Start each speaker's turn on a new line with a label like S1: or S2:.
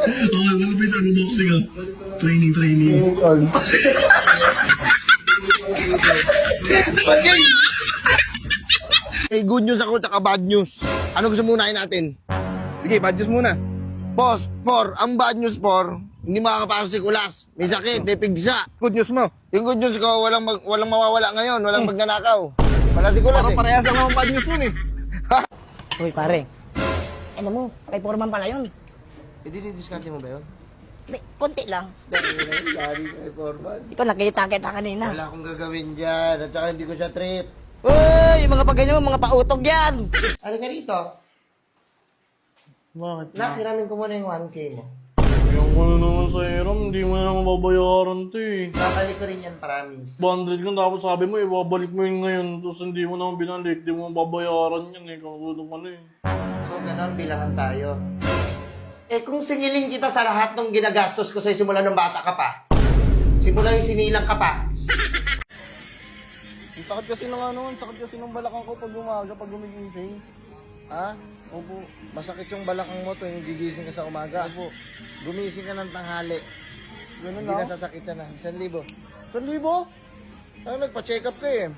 S1: Okay, malapit ano boxing ah. Training.
S2: May good news ako, tsaka bad news. Ano gusto muna natin? Sige, bad news muna. Boss, ang bad news, hindi makakapasok si Kulas. May sakit, may pigsa. Good news mo. Yung good news ko, walang mawawala ngayon, walang magnanakaw. Wala si Kulas. Parang parehas lang naman bad news yun eh.
S3: Uy, pare. Ano mo, kay Foreman pala yun.
S2: Dinidiscount mo ba yun?
S3: May, konti lang.
S2: Dari kay Forman.
S3: Ito, nakita kita kanina.
S2: Wala akong gagawin dyan, at saka hindi ko siya trip.
S3: Uy, yung mga paganyan mo, mga pautog yan.
S2: Ano ka rito?
S4: Bakit?
S2: Nakiramin ko muna yung 1K mo.
S4: Yung ano naman sa Hiram, hindi mo na naman babayaran to eh.
S2: Babalik ko rin yan, promise.
S4: 100 kung dapat sabi mo, ibabalik mo yun ngayon. Tapos hindi mo naman binalik, di mo babayaran yan eh. Kagulong ka na eh.
S2: So, gano'n, bilangan tayo. Eh, kung singiling kita sa lahat ng ginagastos ko sa'yo simula nung bata ka pa, simula yung sinilang ka pa,
S4: Sakit kasi ng ano, sakit kasi ng balakang ko pag umaga, pag gumigising.
S5: Ha? Opo. Masakit yung balakang mo tuwing gigising ka sa umaga. Opo. Gumising ka ng tanghali.
S4: Ganun
S5: Hindi
S4: lang.
S5: na sasakitan na. 1,000.
S4: 1,000?
S5: Ano, nagpa-check up ka eh.